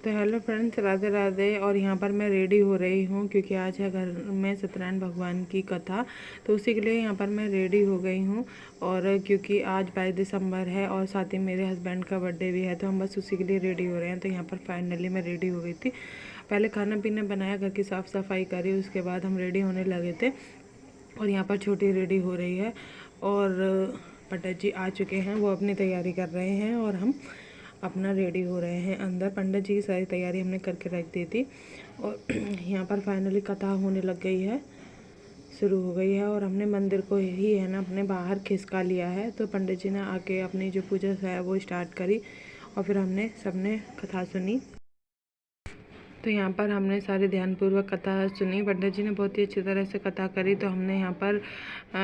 तो hello friends, Radhe Radhe. और यहाँ पर मैं रेडी हो रही हूँ क्योंकि आज है घर में सत्यनारायण भगवान की कथा, तो उसी के लिए यहाँ पर मैं रेडी हो गई हूँ। और क्योंकि आज 22 दिसंबर है और साथ ही मेरे हस्बैंड का बर्थडे भी है, तो हम बस उसी के लिए रेडी हो रहे हैं। तो यहाँ पर फाइनली मैं रेडी हो गई थी। पहले खाना पीना बनाया, घर की साफ़ सफाई करी, उसके बाद हम रेडी होने लगे थे। और यहाँ पर छोटी रेडी हो रही है और पंडित जी आ चुके हैं, वो अपनी तैयारी कर रहे हैं और हम अपना रेडी हो रहे हैं अंदर। पंडित जी की सारी तैयारी हमने करके रख दी थी और यहाँ पर फाइनली कथा होने लग गई है, शुरू हो गई है। और हमने मंदिर को ही है ना अपने बाहर खिसका लिया है। तो पंडित जी ने आके अपनी जो पूजा है वो स्टार्ट करी और फिर हमने सबने कथा सुनी। तो यहाँ पर हमने सारी ध्यानपूर्वक कथा सुनी। पंडित जी ने बहुत ही अच्छी तरह से कथा करी। तो हमने यहाँ पर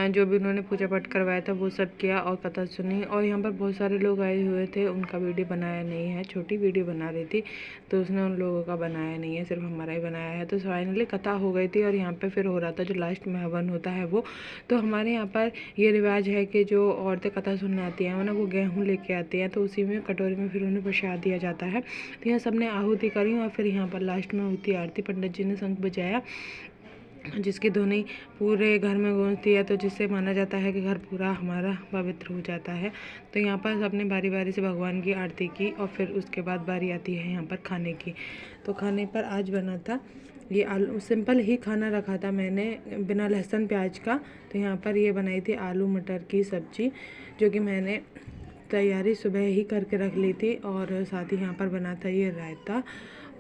जो भी उन्होंने पूजा पाठ करवाया था वो सब किया और कथा सुनी। और यहाँ पर बहुत सारे लोग आए हुए थे, उनका वीडियो बनाया नहीं है, छोटी वीडियो बना रही थी तो उसने उन लोगों का बनाया नहीं है, सिर्फ हमारा ही बनाया है। तो फाइनली कथा हो गई थी और यहाँ पर फिर हो रहा था जो लास्ट में हवन होता है वो। तो हमारे यहाँ पर ये रिवाज है कि जो औरतें कथा सुनने आती हैं ना, वो गेहूँ लेके आती हैं, तो उसी में कटोरी में फिर उन्हें प्रसाद दिया जाता है। तो यहाँ सबने आहुति करी और फिर यहाँ पर लास्ट में होती आरती। पंडित जी ने शंख बजाया जिसकी ध्वनि पूरे घर में गूंजती है, तो जिससे माना जाता है कि घर पूरा हमारा पवित्र हो जाता है। तो यहाँ पर सबने बारी बारी से भगवान की आरती की और फिर उसके बाद बारी आती है यहाँ पर खाने की। तो खाने पर आज बना था ये आलू, सिंपल ही खाना रखा था मैंने बिना लहसुन प्याज का। तो यहाँ पर ये बनाई थी आलू मटर की सब्जी, जो कि मैंने तैयारी सुबह ही करके रख ली थी। और साथ ही यहाँ पर बना था ये रायता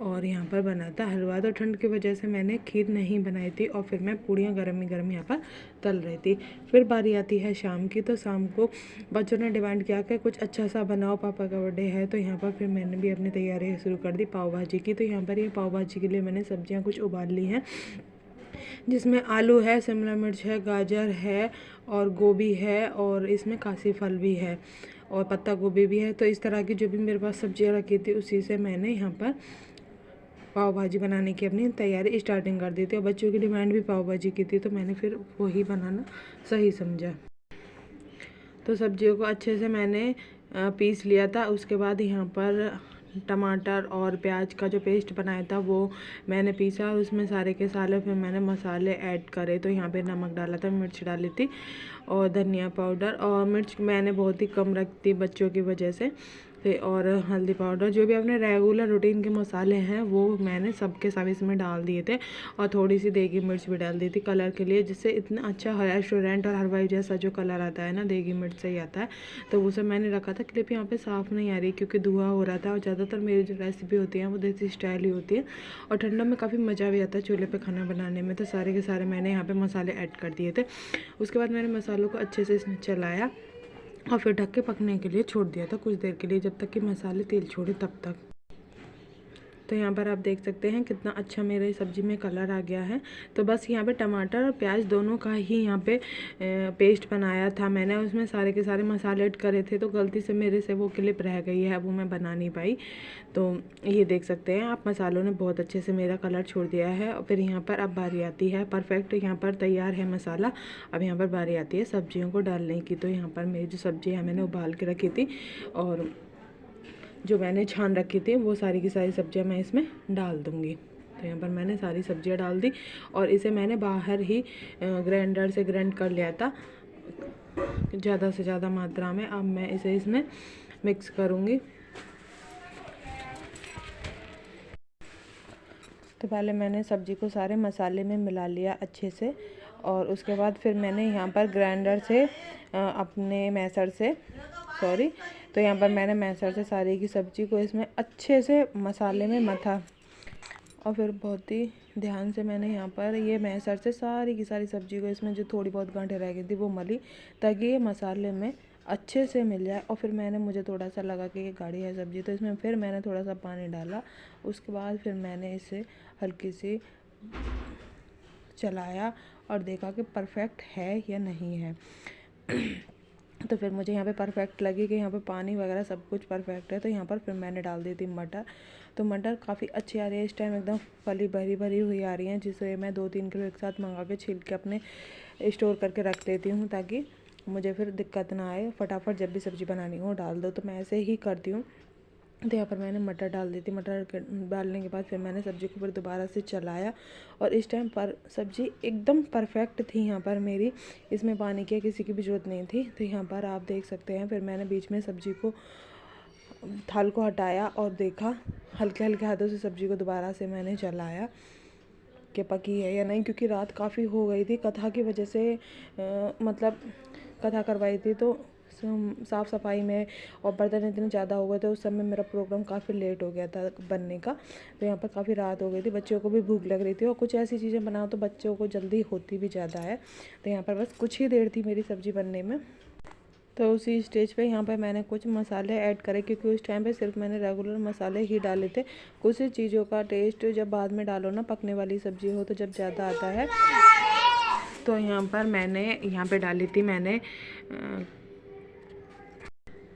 और यहाँ पर बना था हलवा। तो ठंड की वजह से मैंने खीर नहीं बनाई थी और फिर मैं पूड़ियाँ गर्म ही गर्म यहाँ पर तल रही थी। फिर बारी आती है शाम की। तो शाम को बच्चों ने डिमांड किया कि कुछ अच्छा सा बनाओ, पापा का बर्थडे है। तो यहाँ पर फिर मैंने भी अपनी तैयारी शुरू कर दी पाव भाजी की। तो यहाँ पर ये पाव भाजी के लिए मैंने सब्जियाँ कुछ उबाल ली हैं, जिसमें आलू है, शिमला मिर्च है, गाजर है और गोभी है और इसमें कासी फल भी है और पत्ता गोभी भी है। तो इस तरह की जो भी मेरे पास सब्जियां रखी थी उसी से मैंने यहाँ पर पाव भाजी बनाने की अपनी तैयारी स्टार्टिंग कर दी थी। और बच्चों की डिमांड भी पाव भाजी की थी, तो मैंने फिर वही बनाना सही समझा। तो सब्जियों को अच्छे से मैंने पीस लिया था। उसके बाद यहाँ पर टमाटर और प्याज का जो पेस्ट बनाया था वो मैंने पीसा और उसमें सारे के सारे फिर मैंने मसाले ऐड करे। तो यहाँ पे नमक डाला था, मिर्च डाली थी और धनिया पाउडर, और मिर्च मैंने बहुत ही कम रखी थी बच्चों की वजह से। और हल्दी पाउडर, जो भी अपने रेगुलर रूटीन के मसाले हैं वो मैंने सबके सब इसमें डाल दिए थे। और थोड़ी सी देगी मिर्च भी डाल दी थी कलर के लिए, जिससे इतना अच्छा रेस्टोरेंट और हलवाई जैसा जो कलर आता है ना, देगी मिर्च से ही आता है। तो वो सब मैंने रखा था। क्लिप यहाँ पे साफ़ नहीं आ रही क्योंकि धुआं हो रहा था और ज़्यादातर मेरी जो रेसिपी होती है वो देसी स्टाइल ही होती है और ठंडों में काफ़ी मज़ा भी आता है चूल्हे पर खाना बनाने में। तो सारे के सारे मैंने यहाँ पर मसाले ऐड कर दिए थे। उसके बाद मैंने मसालों को अच्छे से इसमें चलाया और फिर ढक के पकने के लिए छोड़ दिया था कुछ देर के लिए, जब तक कि मसाले तेल छोड़े तब तक। तो यहाँ पर आप देख सकते हैं कितना अच्छा मेरे सब्ज़ी में कलर आ गया है। तो बस यहाँ पे टमाटर और प्याज दोनों का ही यहाँ पे पेस्ट बनाया था मैंने, उसमें सारे के सारे मसाले ऐड करे थे। तो गलती से मेरे से वो क्लिप रह गई है, वो मैं बना नहीं पाई। तो ये देख सकते हैं आप, मसालों ने बहुत अच्छे से मेरा कलर छोड़ दिया है। और फिर यहाँ पर अब बारी आती है परफेक्ट, यहाँ पर तैयार है मसाला। अब यहाँ पर बारी आती है सब्जियों को डालने की। तो यहाँ पर मेरी जो सब्ज़ी है मैंने उबाल के रखी थी और जो मैंने छान रखी थी वो सारी की सारी सब्जियां मैं इसमें डाल दूँगी। तो यहाँ पर मैंने सारी सब्जियां डाल दी और इसे मैंने बाहर ही ग्राइंडर से ग्राइंड कर लिया था ज़्यादा से ज़्यादा मात्रा में। अब मैं इसे इसमें मिक्स करूँगी। तो पहले मैंने सब्ज़ी को सारे मसाले में मिला लिया अच्छे से और उसके बाद फिर मैंने यहाँ पर ग्राइंडर से अपने मैसर से तो यहाँ पर मैंने मैसर से सारी की सब्ज़ी को इसमें अच्छे से मसाले में मथा और फिर बहुत ही ध्यान से मैंने यहाँ पर ये मैसर से सारी की सारी सब्ज़ी को इसमें जो थोड़ी बहुत गांठें रह गई थी वो मली, ताकि ये मसाले में अच्छे से मिल जाए। और फिर मुझे थोड़ा सा लगा कि ये गाढ़ी है सब्ज़ी, तो इसमें फिर मैंने थोड़ा सा पानी डाला। उसके बाद फिर मैंने इसे हल्की सी चलाया और देखा कि परफेक्ट है या नहीं है। तो फिर मुझे यहाँ पे परफेक्ट लगी कि यहाँ पे पानी वगैरह सब कुछ परफेक्ट है। तो यहाँ पर फिर मैंने डाल दी थी मटर। तो मटर काफ़ी अच्छी आ रही है इस टाइम, एकदम फली भरी भरी हुई आ रही हैं, जिसे मैं 2-3 किलो एक साथ मंगा के छील के अपने स्टोर करके रख लेती हूँ, ताकि मुझे फिर दिक्कत ना आए, फटाफट जब भी सब्ज़ी बनानी हो डाल दो। तो मैं ऐसे ही करती हूँ। तो यहाँ पर मैंने मटर डाल दी थी। मटर डालने के बाद फिर मैंने सब्ज़ी को फिर दोबारा से चलाया और इस टाइम पर सब्ज़ी एकदम परफेक्ट थी यहाँ पर मेरी, इसमें पानी की किसी की भी ज़रूरत नहीं थी। तो यहाँ पर आप देख सकते हैं फिर मैंने बीच में सब्ज़ी को थाल को हटाया और देखा, हल्के हल्के हाथों से सब्ज़ी को दोबारा से मैंने चलाया कि पकी है या नहीं, क्योंकि रात काफ़ी हो गई थी कथा की वजह से, मतलब कथा करवाई थी तो साफ़ सफाई में और बर्तन इतने ज़्यादा हो गए थे उस समय, मेरा प्रोग्राम काफ़ी लेट हो गया था बनने का। तो यहाँ पर काफ़ी रात हो गई थी, बच्चों को भी भूख लग रही थी और कुछ ऐसी चीज़ें बनाओ तो बच्चों को जल्दी होती भी ज़्यादा है। तो यहाँ पर बस कुछ ही देर थी मेरी सब्ज़ी बनने में। तो उसी स्टेज पे यहाँ पर मैंने कुछ मसाले ऐड करे, क्योंकि उस टाइम पे सिर्फ मैंने रेगुलर मसाले ही डाले थे। कुछ चीज़ों का टेस्ट जब बाद में डालो ना, पकने वाली सब्ज़ी हो तो जब ज़्यादा आता है। तो यहाँ पर मैंने यहाँ पे डाली थी मैंने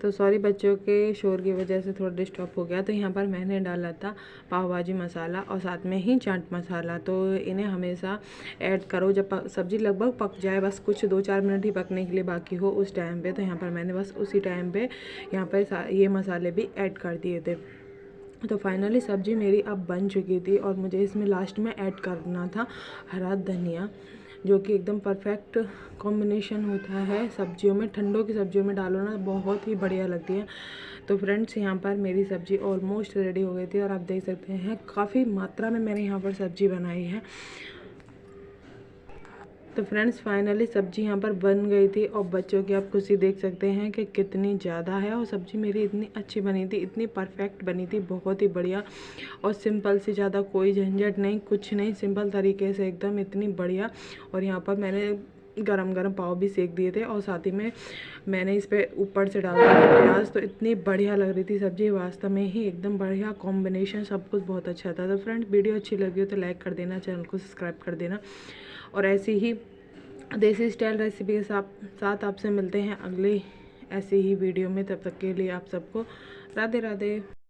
तो सॉरी, बच्चों के शोर की वजह से थोड़ा डिस्टर्ब हो गया। तो यहाँ पर मैंने डाला था पाव भाजी मसाला और साथ में ही चाट मसाला। तो इन्हें हमेशा ऐड करो जब सब्ज़ी लगभग पक जाए, बस कुछ 2-4 मिनट ही पकने के लिए बाकी हो उस टाइम पे। तो यहाँ पर मैंने बस उसी टाइम पे यहाँ पर ये मसाले भी ऐड कर दिए थे। तो फाइनली सब्ज़ी मेरी अब बन चुकी थी और मुझे इसमें लास्ट में ऐड करना था हरा धनिया, जो कि एकदम परफेक्ट कॉम्बिनेशन होता है सब्जियों में। ठंडों की सब्जियों में डालो ना, बहुत ही बढ़िया लगती है। तो फ्रेंड्स, यहाँ पर मेरी सब्ज़ी ऑलमोस्ट रेडी हो गई थी और आप देख सकते हैं काफ़ी मात्रा में मैंने यहाँ पर सब्ज़ी बनाई है। तो फ्रेंड्स, फाइनली सब्ज़ी यहाँ पर बन गई थी और बच्चों की आप खुशी देख सकते हैं कि कितनी ज़्यादा है। और सब्ज़ी मेरी इतनी अच्छी बनी थी, इतनी परफेक्ट बनी थी, बहुत ही बढ़िया और सिंपल सी, ज़्यादा कोई झंझट नहीं, कुछ नहीं, सिंपल तरीके से एकदम इतनी बढ़िया। और यहाँ पर मैंने गरम गरम पाव भी सेक दिए थे और साथ ही में मैंने इस पर ऊपर से डाल दिया प्याज। तो इतनी बढ़िया लग रही थी सब्ज़ी, वास्तव में ही एकदम बढ़िया कॉम्बिनेशन, सब कुछ बहुत अच्छा था। तो फ्रेंड्स, वीडियो अच्छी लगी हो तो लाइक कर देना, चैनल को सब्सक्राइब कर देना और ऐसी ही देसी स्टाइल रेसिपी के साथ आपसे मिलते हैं अगले ऐसे ही वीडियो में। तब तक के लिए आप सबको राधे राधे।